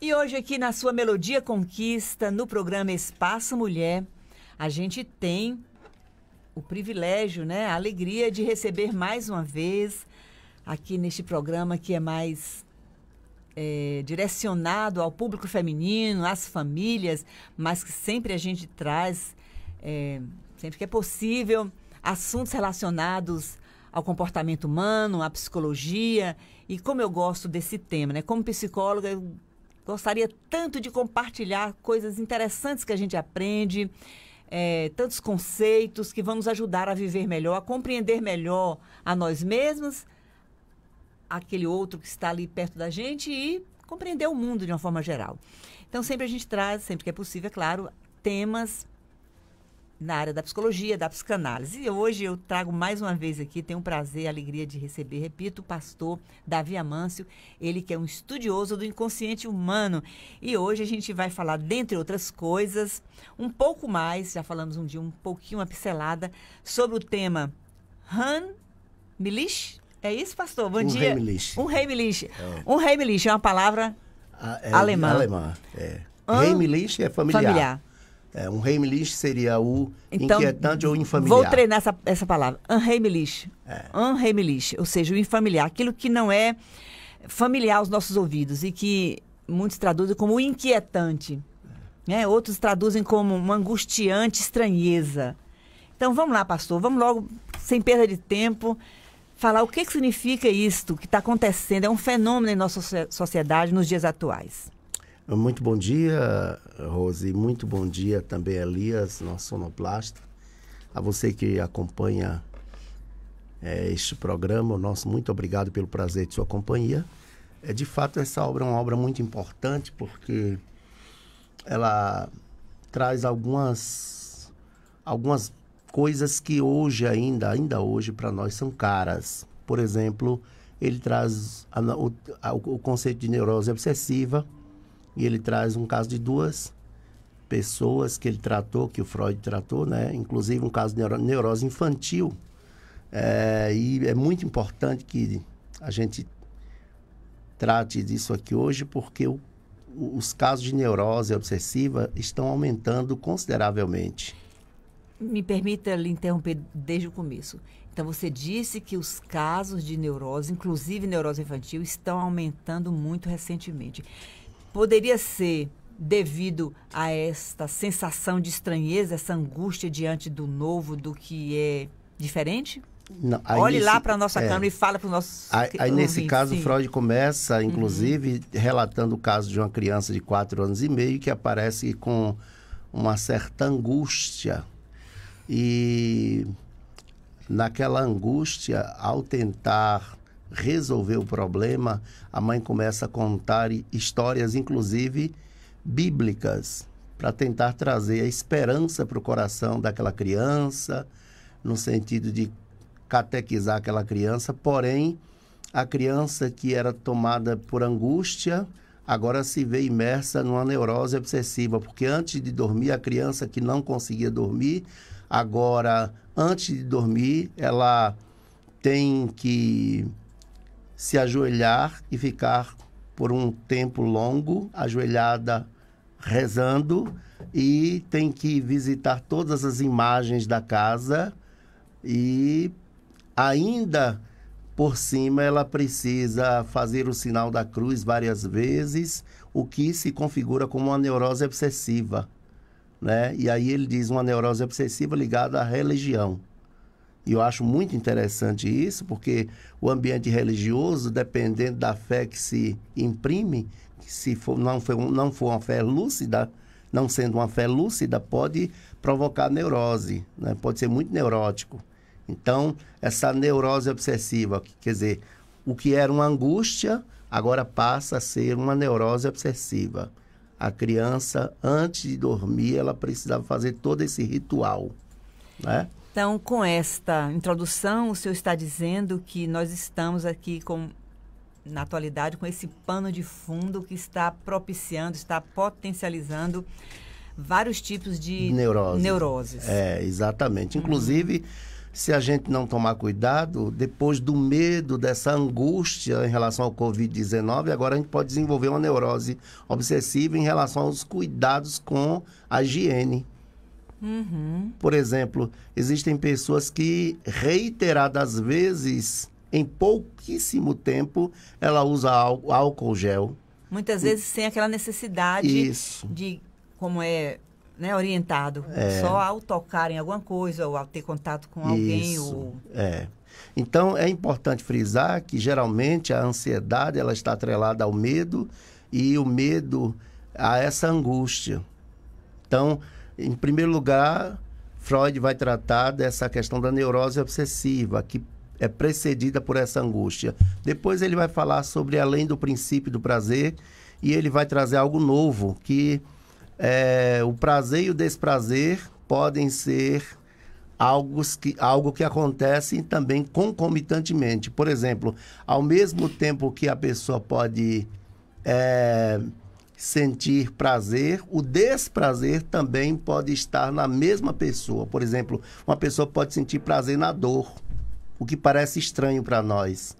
E hoje aqui na sua Melodia Conquista, no programa Espaço Mulher, a gente tem o privilégio, né, a alegria de receber mais uma vez aqui neste programa que é mais direcionado ao público feminino, às famílias, mas que sempre a gente traz, sempre que é possível, assuntos relacionados ao comportamento humano, à psicologia. E como eu gosto desse tema, né? Como psicóloga, eu gostaria tanto de compartilhar coisas interessantes que a gente aprende, tantos conceitos que vão nos ajudar a viver melhor, a compreender melhor a nós mesmos, aquele outro que está ali perto da gente e compreender o mundo de uma forma geral. Então, sempre a gente traz, sempre que é possível, é claro, temas na área da psicologia, da psicanálise. E hoje eu trago mais uma vez aqui, tenho um prazer, a alegria de receber, repito, o pastor Davi Amâncio, ele que é um estudioso do inconsciente humano. E hoje a gente vai falar, dentre outras coisas, um pouco mais, já falamos um dia, um pouquinho, uma pincelada, sobre o tema Heimlich. É isso, pastor? Bom dia. Heimlich. Heimlich. Heimlich é uma palavra alemã. Alemã, Heimlich é familiar. Heimlich seria o então, inquietante ou infamiliar. Vou treinar essa palavra. Heimlich. Heimlich, ou seja, o infamiliar. Aquilo que não é familiar aos nossos ouvidos e que muitos traduzem como inquietante. Né? Outros traduzem como uma angustiante estranheza. Então, vamos lá, pastor. Vamos logo, sem perda de tempo, falar o que significa isto que está acontecendo. É um fenômeno em nossa sociedade nos dias atuais. Muito bom dia, Rose. Muito bom dia também, Elias, nosso sonoplasta. A você que acompanha este programa, muito obrigado pelo prazer de sua companhia. De fato, essa obra é uma obra muito importante porque ela traz algumas coisas que hoje ainda hoje para nós são caras. Por exemplo, ele traz o conceito de neurose obsessiva e ele traz um caso de duas pessoas que ele tratou, que o Freud tratou, né? Inclusive um caso de neurose infantil. E é muito importante que a gente trate disso aqui hoje porque os casos de neurose obsessiva estão aumentando consideravelmente. Me permita lhe interromper desde o começo. Então, você disse que os casos de neurose, inclusive neurose infantil, estão aumentando muito recentemente. Poderia ser devido a esta sensação de estranheza, essa angústia diante do novo, do que é diferente? Não, olhe lá para a nossa câmera e fala para os nossos Aí nesse caso, sim. Freud começa, inclusive, relatando o caso de uma criança de 4 anos e meio que aparece com uma certa angústia. E naquela angústia, ao tentar resolver o problema, a mãe começa a contar histórias, inclusive bíblicas, para tentar trazer a esperança para o coração daquela criança, no sentido de catequizar aquela criança. Porém, a criança que era tomada por angústia, agora se vê imersa numa neurose obsessiva, porque antes de dormir, a criança que não conseguia dormir, agora, antes de dormir, ela tem que se ajoelhar e ficar por um tempo longo, ajoelhada, rezando, e tem que visitar todas as imagens da casa e ainda por cima ela precisa fazer o sinal da cruz várias vezes, o que se configura como uma neurose obsessiva, né? E aí ele diz uma neurose obsessiva ligada à religião. E eu acho muito interessante isso, porque o ambiente religioso, dependendo da fé que se imprime, se não for uma fé lúcida, não sendo uma fé lúcida, pode provocar neurose, né? Pode ser muito neurótico. Então, essa neurose obsessiva, quer dizer, o que era uma angústia, agora passa a ser uma neurose obsessiva. A criança, antes de dormir, ela precisava fazer todo esse ritual, né? Então, com esta introdução, o senhor está dizendo que nós estamos aqui, na atualidade, com esse pano de fundo que está propiciando, está potencializando vários tipos de neuroses. Exatamente. Inclusive, se a gente não tomar cuidado, depois do medo, dessa angústia em relação ao Covid-19, agora a gente pode desenvolver uma neurose obsessiva em relação aos cuidados com a higiene. Por exemplo, existem pessoas que reiteradas vezes, em pouquíssimo tempo, ela usa álcool gel. Muitas vezes sem aquela necessidade de, como é, né, orientado, só ao tocar em alguma coisa ou ao ter contato com alguém. Então, é importante frisar que, geralmente, a ansiedade ela está atrelada ao medo e o medo a essa angústia. Então, em primeiro lugar, Freud vai tratar dessa questão da neurose obsessiva, que é precedida por essa angústia. Depois ele vai falar sobre além do princípio do prazer e ele vai trazer algo novo, que o prazer e o desprazer podem ser algo que acontece também concomitantemente. Por exemplo, ao mesmo tempo que a pessoa pode sentir prazer, o desprazer também pode estar na mesma pessoa. Por exemplo, uma pessoa pode sentir prazer na dor, o que parece estranho para nós.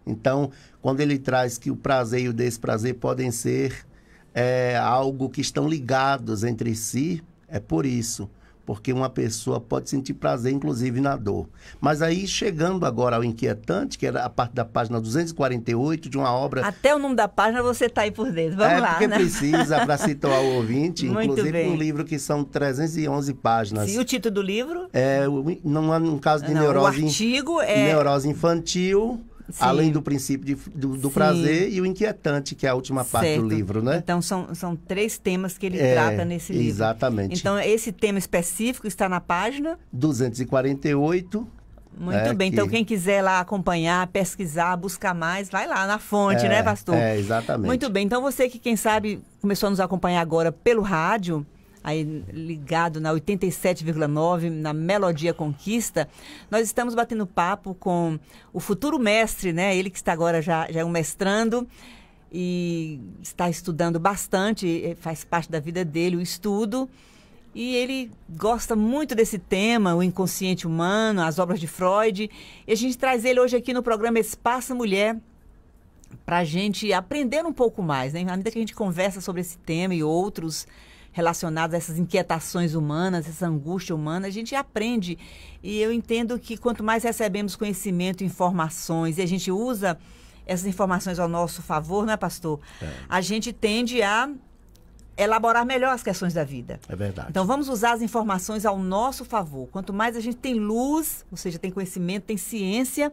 Então, quando ele traz que o prazer e o desprazer podem ser algo que estão ligados entre si, é por isso. Porque uma pessoa pode sentir prazer, inclusive, na dor. Mas aí, chegando agora ao inquietante, que era a parte da página 248 de uma obra... Até o nome da página você está aí por dentro. Vamos lá, porque né? precisa, para situar o ouvinte, Muito inclusive bem. um livro que são 311 páginas. E o título do livro? Num caso de Não, neurose... o artigo é... Neurose infantil... Sim. Além do princípio do prazer e o inquietante, que é a última parte do livro, né? Então, são 3 temas que ele trata nesse livro. Exatamente. Então, esse tema específico está na página? 248. Muito bem. Então, quem quiser lá acompanhar, pesquisar, buscar mais, vai lá na fonte, né, pastor? Exatamente. Muito bem. Então, você que, quem sabe, começou a nos acompanhar agora pelo rádio... aí ligado na 87,9, na Melodia Conquista, nós estamos batendo papo com o futuro mestre, né? Ele que está agora já é um mestrando e está estudando bastante, faz parte da vida dele o estudo, e ele gosta muito desse tema, o inconsciente humano, as obras de Freud, e a gente traz ele hoje aqui no programa Espaço Mulher, para a gente aprender um pouco mais, né? À medida que a gente conversa sobre esse tema e outros relacionados a essas inquietações humanas, essa angústia humana, a gente aprende. E eu entendo que quanto mais recebemos conhecimento, informações, e a gente usa essas informações ao nosso favor, não é, pastor? A gente tende a elaborar melhor as questões da vida. É verdade. Então, vamos usar as informações ao nosso favor. Quanto mais a gente tem luz, ou seja, tem conhecimento, tem ciência,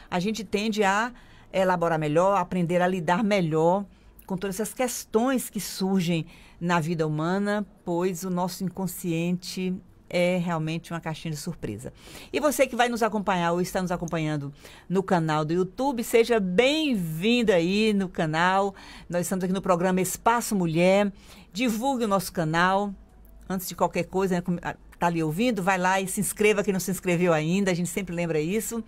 a gente tende a elaborar melhor, aprender a lidar melhor com todas essas questões que surgem na vida humana, pois o nosso inconsciente é realmente uma caixinha de surpresa. E você que vai nos acompanhar ou está nos acompanhando no canal do YouTube, seja bem-vindo aí no canal. Nós estamos aqui no programa Espaço Mulher. Divulgue o nosso canal. Antes de qualquer coisa, está ali ouvindo, vai lá e se inscreva quem não se inscreveu ainda, a gente sempre lembra isso.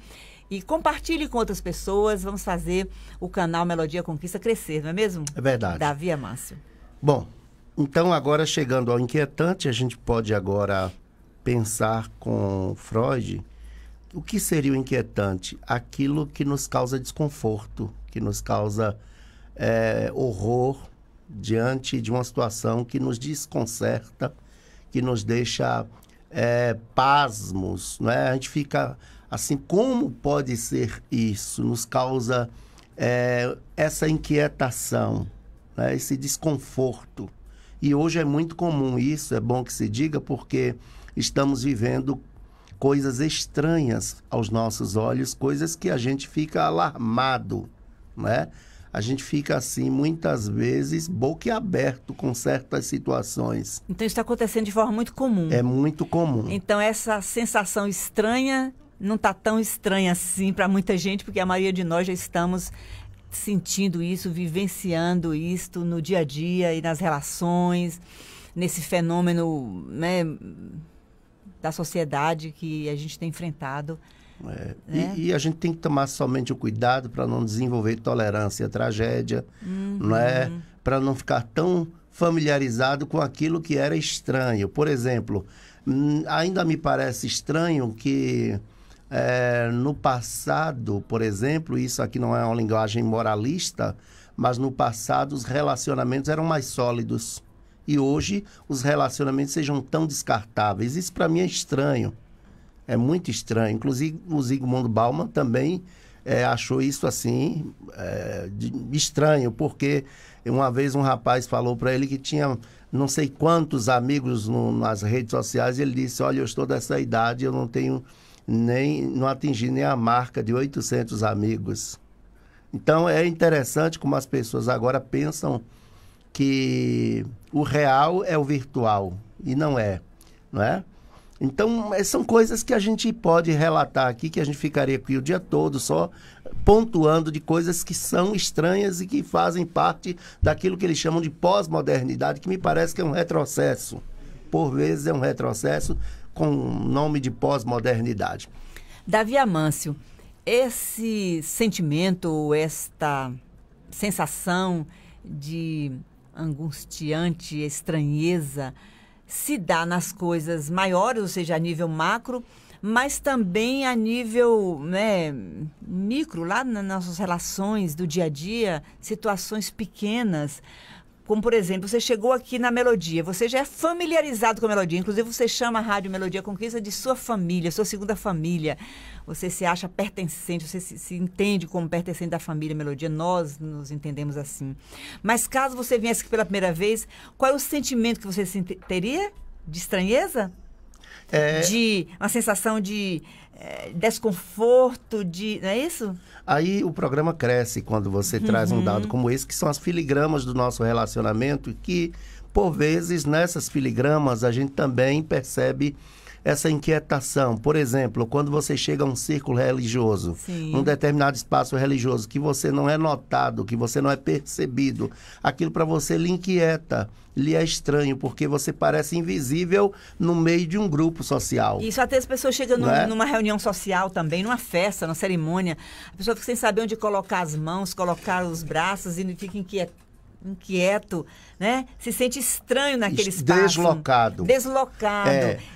E compartilhe com outras pessoas, vamos fazer o canal Melodia Conquista crescer, não é mesmo? É verdade. Davi Amâncio. Bom, então agora chegando ao inquietante, a gente pode agora pensar com Freud o que seria o inquietante? Aquilo que nos causa desconforto, que nos causa horror diante de uma situação que nos desconcerta, que nos deixa pasmos, não é? A gente fica assim, como pode ser isso? Nos causa essa inquietação, né? Esse desconforto. E hoje é muito comum isso, é bom que se diga, porque estamos vivendo coisas estranhas aos nossos olhos, coisas que a gente fica alarmado, né? A gente fica assim, muitas vezes, boquiaberto com certas situações. Então, isso está acontecendo de forma muito comum. É muito comum. Então, essa sensação estranha não está tão estranha assim para muita gente, porque a maioria de nós já estamos sentindo isso, vivenciando isto no dia a dia e nas relações, nesse fenômeno, né, da sociedade que a gente tem enfrentado. Né? E a gente tem que tomar somente o cuidado para não desenvolver tolerância à tragédia, não é? Para não ficar tão familiarizado com aquilo que era estranho. Por exemplo, ainda me parece estranho que No passado, por exemplo, isso aqui não é uma linguagem moralista, mas no passado os relacionamentos eram mais sólidos. E hoje os relacionamentos sejam tão descartáveis. Isso para mim é estranho. É muito estranho. Inclusive o Zygmunt Bauman também achou isso assim estranho, porque uma vez um rapaz falou para ele que tinha não sei quantos amigos nas redes sociais, e ele disse: olha, eu estou dessa idade, eu não tenho não atingi nem a marca de 800 amigos. Então é interessante como as pessoas agora pensam que o real é o virtual, e não é, não é? Então, são coisas que a gente pode relatar aqui, que a gente ficaria aqui o dia todo só pontuando de coisas que são estranhas e que fazem parte daquilo que eles chamam de pós-modernidade, que me parece que é um retrocesso. Por vezes é um retrocesso com o nome de pós-modernidade. Davi Amâncio, esse sentimento, esta sensação de angustiante estranheza se dá nas coisas maiores, ou seja, a nível macro, mas também a nível, né, micro, lá nas nossas relações do dia a dia, situações pequenas. Como, por exemplo, você chegou aqui na Melodia, você já é familiarizado com a Melodia, inclusive você chama a Rádio Melodia Conquista de sua família, sua segunda família. Você se acha pertencente, você se entende como pertencente da família Melodia, nós nos entendemos assim. Mas caso você viesse aqui pela primeira vez, qual é o sentimento que você teria? De estranheza? De uma sensação de desconforto, não é isso? Aí o programa cresce quando você traz um dado como esse, que são as filigramas do nosso relacionamento, e que, por vezes, nessas filigramas, a gente também percebe essa inquietação. Por exemplo, quando você chega a um círculo religioso, num determinado espaço religioso, que você não é notado, que você não é percebido, aquilo para você lhe inquieta, lhe é estranho, porque você parece invisível no meio de um grupo social. Isso, até as pessoas chegam numa reunião social também, numa festa, numa cerimônia, a pessoa fica sem saber onde colocar as mãos, colocar os braços e fica inquieto, né? Se sente estranho naquele espaço. Deslocado.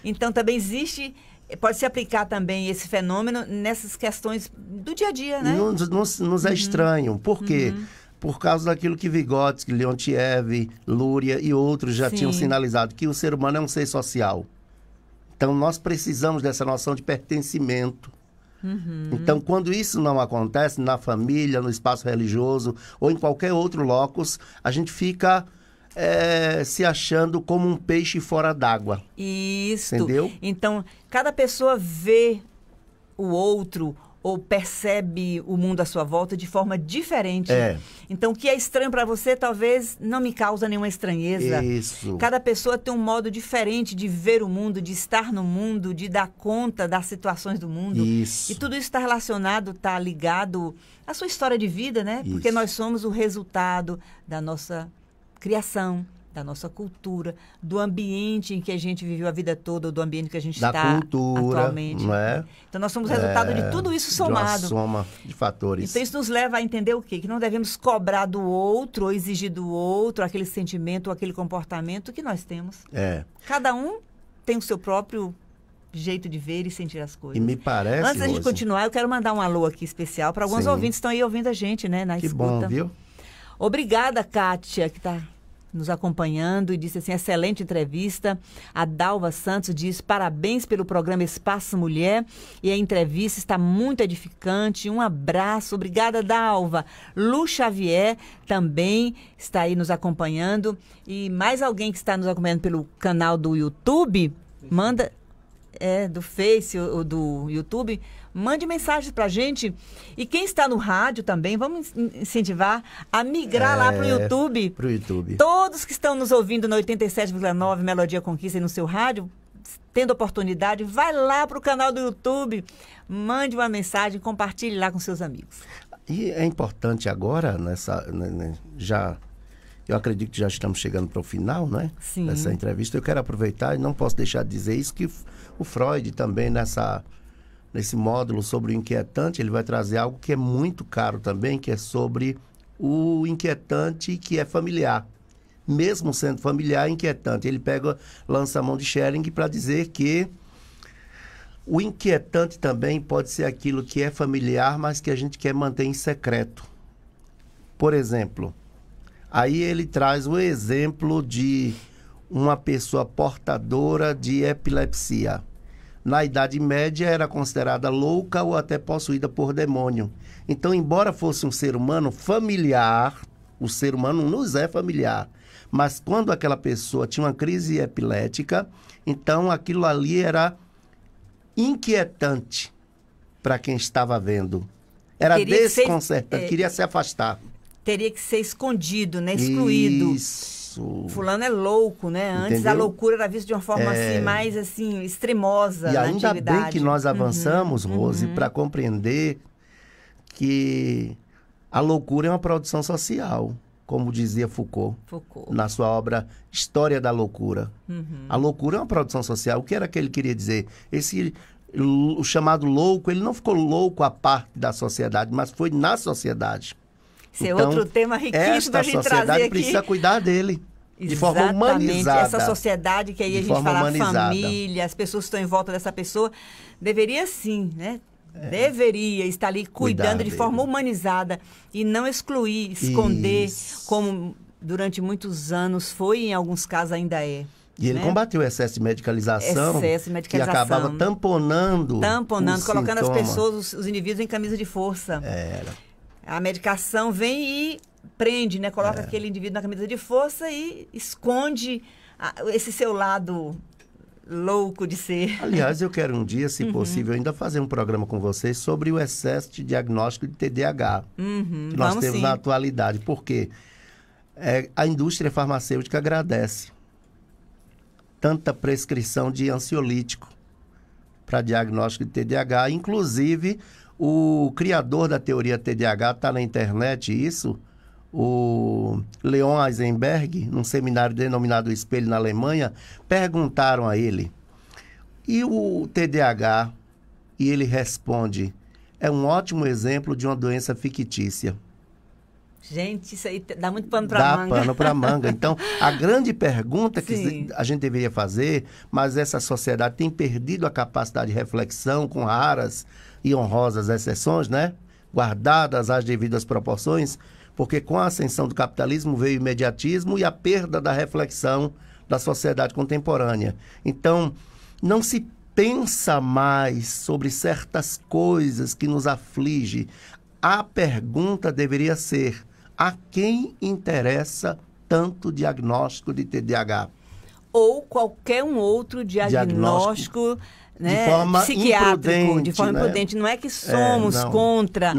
Então também existe, pode se aplicar também esse fenômeno nessas questões do dia a dia, né? Nos é estranho. Por quê? Por causa daquilo que Vygotsky, Leontiev, Luria e outros já tinham sinalizado, que o ser humano é um ser social. Então nós precisamos dessa noção de pertencimento. Então, quando isso não acontece na família, no espaço religioso ou em qualquer outro locus, a gente fica se achando como um peixe fora d'água. Isso. Entendeu? Então, cada pessoa vê o outro ou percebe o mundo à sua volta de forma diferente. Então, o que é estranho para você, talvez não me causa nenhuma estranheza. Isso. Cada pessoa tem um modo diferente de ver o mundo, de estar no mundo, de dar conta das situações do mundo. Isso. E tudo isso está relacionado, está ligado à sua história de vida, né? Isso. Porque nós somos o resultado da nossa criação, da nossa cultura, do ambiente em que a gente viveu a vida toda, ou do ambiente que a gente está atualmente. Não é? Então, nós somos resultado de tudo isso somado. De uma soma de fatores. Então, isso nos leva a entender o quê? Que não devemos cobrar do outro, ou exigir do outro, aquele sentimento, ou aquele comportamento que nós temos. Cada um tem o seu próprio jeito de ver e sentir as coisas. E me parece, antes da gente continuar, eu quero mandar um alô aqui especial para alguns ouvintes que estão aí ouvindo a gente, né? Na escuta. Que bom, viu? Obrigada, Kátia, que está nos acompanhando e disse assim: excelente entrevista. A Dalva Santos diz: parabéns pelo programa Espaço Mulher, e a entrevista está muito edificante. Um abraço. Obrigada, Dalva. Lu Xavier também está aí nos acompanhando. E mais alguém que está nos acompanhando pelo canal do YouTube, manda... do Face ou do YouTube, mande mensagens pra gente. E quem está no rádio também, vamos incentivar a migrar lá pro YouTube. Pro YouTube. Todos que estão nos ouvindo no 87,9 Melodia Conquista e no seu rádio, tendo oportunidade, vai lá pro canal do YouTube, mande uma mensagem, compartilhe lá com seus amigos. E é importante agora, eu acredito que já estamos chegando para o final, né? Sim. Dessa entrevista. Eu quero aproveitar e não posso deixar de dizer isso, que o Freud também, nesse módulo sobre o inquietante, ele vai trazer algo que é muito caro também, que é sobre o inquietante que é familiar. Mesmo sendo familiar, é inquietante. Ele lança a mão de Schelling para dizer que O inquietante também pode ser aquilo que é familiar, mas que a gente quer manter em secreto. Por exemplo, aí ele traz o exemplo de uma pessoa portadora de epilepsia. Na Idade Média era considerada louca ou até possuída por demônio. Então, embora fosse um ser humano familiar, o ser humano nos é familiar, mas quando aquela pessoa tinha uma crise epilética, então aquilo ali era inquietante para quem estava vendo. Era desconcertante, queria se afastar. Teria que ser escondido, né? Excluído. Isso. Fulano é louco, né? Antes a loucura era vista de uma forma assim, mais assim, extremosa. E na ainda atividade. bem que nós avançamos, Rose, para compreender que a loucura é uma produção social, como dizia Foucault. Na sua obra História da Loucura. A loucura é uma produção social. O que era que ele queria dizer? O chamado louco, ele não ficou louco à parte da sociedade, mas foi na sociedade. Esse é outro tema riquíssimo para a gente trazer aqui. A sociedade precisa cuidar dele. De forma humanizada. Essa sociedade que aí a gente fala, a família, as pessoas que estão em volta dessa pessoa, deveria sim, né? Deveria estar ali cuidando de forma humanizada e não excluir, esconder, como durante muitos anos foi e em alguns casos ainda é. E ele combateu o excesso de medicalização, que acabava tamponando colocando as pessoas, os indivíduos em camisa de força. A medicação vem e prende, né? Coloca aquele indivíduo na camisa de força e esconde esse seu lado louco de ser. Aliás, eu quero um dia, se possível, ainda fazer um programa com vocês sobre o excesso de diagnóstico de TDAH que nós temos na atualidade. Porque a indústria farmacêutica agradece tanta prescrição de ansiolítico para diagnóstico de TDAH. Inclusive, o criador da teoria TDAH está na internet, o Leon Eisenberg, num seminário denominado Espelho na Alemanha, perguntaram a ele, e o TDAH? E ele responde, é um ótimo exemplo de uma doença fictícia. Gente, isso aí dá muito pano para manga. Dá pano para manga. Então, a grande pergunta que a gente deveria fazer, mas essa sociedade tem perdido a capacidade de reflexão, com raras e honrosas exceções, né? Guardadas as devidas proporções, porque com a ascensão do capitalismo veio o imediatismo e a perda da reflexão da sociedade contemporânea. Então, não se pensa mais sobre certas coisas que nos afligem. A pergunta deveria ser, a quem interessa tanto diagnóstico de TDAH? Ou qualquer um outro diagnóstico né, de forma psiquiátrico, de forma imprudente. Não é que somos contra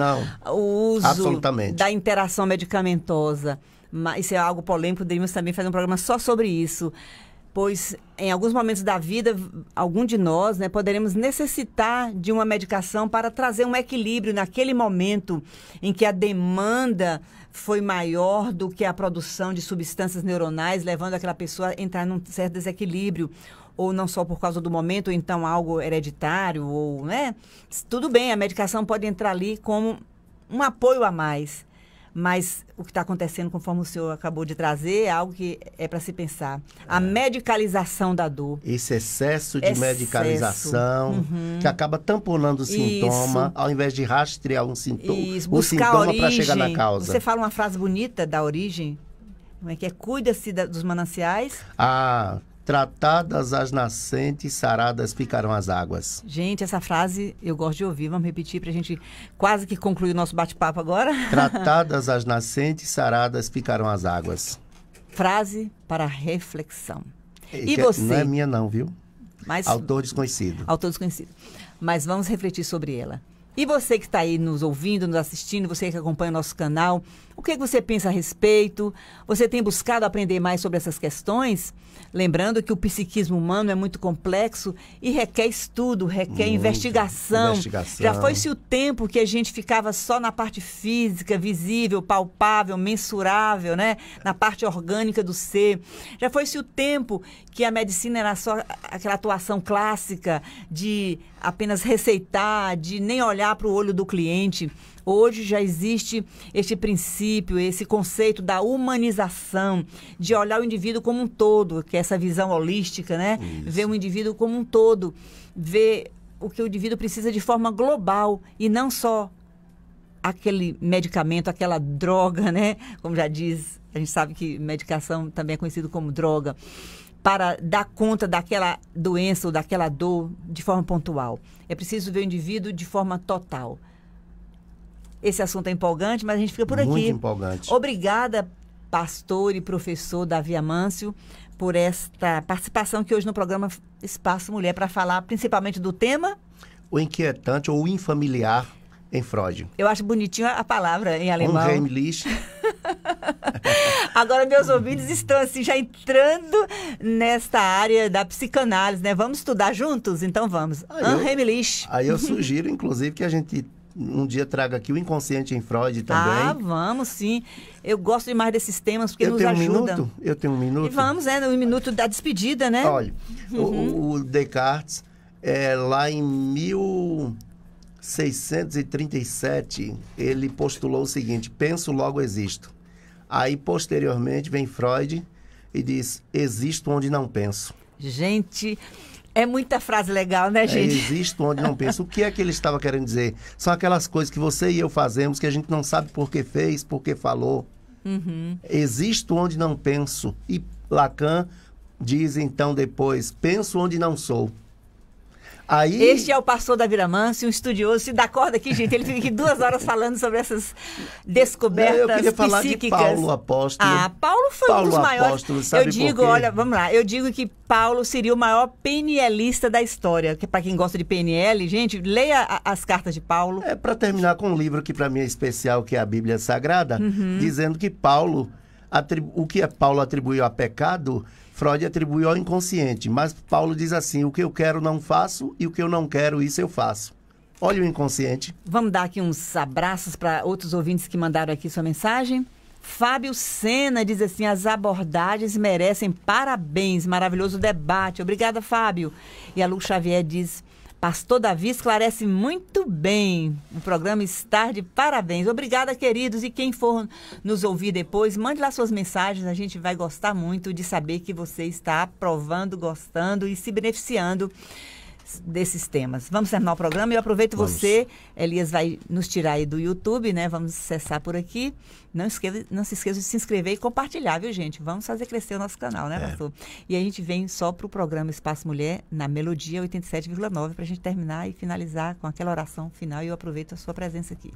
o uso da interação medicamentosa. Mas isso é algo polêmico, poderíamos também fazer um programa só sobre isso. Pois, em alguns momentos da vida, algum de nós, né, poderemos necessitar de uma medicação para trazer um equilíbrio naquele momento em que a demanda foi maior do que a produção de substâncias neuronais, levando aquela pessoa a entrar num certo desequilíbrio, ou não só por causa do momento, ou então algo hereditário, ou, né? Tudo bem, a medicação pode entrar ali como um apoio a mais. Mas o que está acontecendo, conforme o senhor acabou de trazer, é algo que é para se pensar. A medicalização da dor. Esse excesso de medicalização, que acaba tamponando o sintoma, ao invés de rastrear o sintoma para chegar na causa. Você fala uma frase bonita da origem, como é que é? Cuida-se dos mananciais. Tratadas as nascentes, saradas ficarão as águas. Gente, essa frase eu gosto de ouvir. Vamos repetir para a gente quase que concluir o nosso bate-papo agora. Tratadas as nascentes, saradas ficarão as águas. Frase para reflexão. E você? Não é minha não, viu? Autor desconhecido. Autor desconhecido. Mas vamos refletir sobre ela. E você que está aí nos ouvindo, nos assistindo, você que acompanha o nosso canal, o que você pensa a respeito? Você tem buscado aprender mais sobre essas questões? Lembrando que o psiquismo humano é muito complexo e requer estudo, requer investigação. Já foi-se o tempo que a gente ficava só na parte física, visível, palpável, mensurável, né? Na parte orgânica do ser. Já foi-se o tempo que a medicina era só aquela atuação clássica de apenas receitar, de nem olhar para o olho do cliente. Hoje já existe este princípio, esse conceito da humanização, de olhar o indivíduo como um todo, que é essa visão holística, né? Ver o indivíduo como um todo, ver o que o indivíduo precisa de forma global e não só aquele medicamento, aquela droga, né? Como já diz, a gente sabe que medicação também é conhecido como droga, para dar conta daquela doença ou daquela dor de forma pontual. É preciso ver o indivíduo de forma total. Esse assunto é empolgante, mas a gente fica por aqui. Muito empolgante. Obrigada, pastor e professor Davi Amâncio, por esta participação aqui hoje no programa Espaço Mulher, para falar principalmente do tema... O inquietante ou o infamiliar em Freud. Eu acho bonitinho a palavra em alemão. Unheimlich. Agora, meus ouvintes estão assim, já entrando nesta área da psicanálise, né? Vamos estudar juntos? Então vamos. Unheimlich. Aí eu sugiro, inclusive, que a gente um dia traga aqui o inconsciente em Freud também. Ah, vamos sim. Eu gosto demais desses temas porque nos ajudam. Eu tenho um minuto? E vamos, né? No minuto da despedida, né? Olha, o Descartes, lá em 1637, ele postulou o seguinte: penso, logo existo. Aí, posteriormente, vem Freud e diz: existo onde não penso. Gente, é muita frase legal, né, gente? Existo onde não penso. O que é que ele estava querendo dizer? São aquelas coisas que você e eu fazemos que a gente não sabe por que fez, por que falou. Existo onde não penso. E Lacan diz, então, depois: penso onde não sou. Aí... Este é o pastor Davi Amâncio, um estudioso. Se dá corda aqui, gente, ele fica aqui 2 horas falando sobre essas descobertas psíquicas. Eu queria falar de Paulo Apóstolo. Ah, Paulo foi um dos maiores. Apóstolo, sabe eu digo, olha, vamos lá, eu digo que Paulo seria o maior PNLista da história. Que para quem gosta de PNL, gente, leia as cartas de Paulo. Para terminar com um livro que para mim é especial, que é a Bíblia Sagrada, dizendo que Paulo, o que Paulo atribuiu a pecado, Freud atribuiu ao inconsciente, mas Paulo diz assim: o que eu quero não faço e o que eu não quero, isso eu faço. Olha o inconsciente. Vamos dar aqui uns abraços para outros ouvintes que mandaram aqui sua mensagem. Fábio Sena diz assim: as abordagens merecem parabéns, maravilhoso debate. Obrigada, Fábio. E a Lu Xavier diz: pastor Davi esclarece muito bem. O programa está de parabéns. Obrigada, queridos. E quem for nos ouvir depois, mande lá suas mensagens. A gente vai gostar muito de saber que você está aprovando, gostando e se beneficiando desses temas. Vamos terminar o programa. Eu aproveito você, Elias vai nos tirar aí do YouTube, né? Vamos cessar por aqui. Não se esqueça de se inscrever e compartilhar, viu, gente? Vamos fazer crescer o nosso canal, né, pastor? E a gente vem só para o programa Espaço Mulher na Melodia 87,9 para a gente terminar e finalizar com aquela oração final, e eu aproveito a sua presença aqui.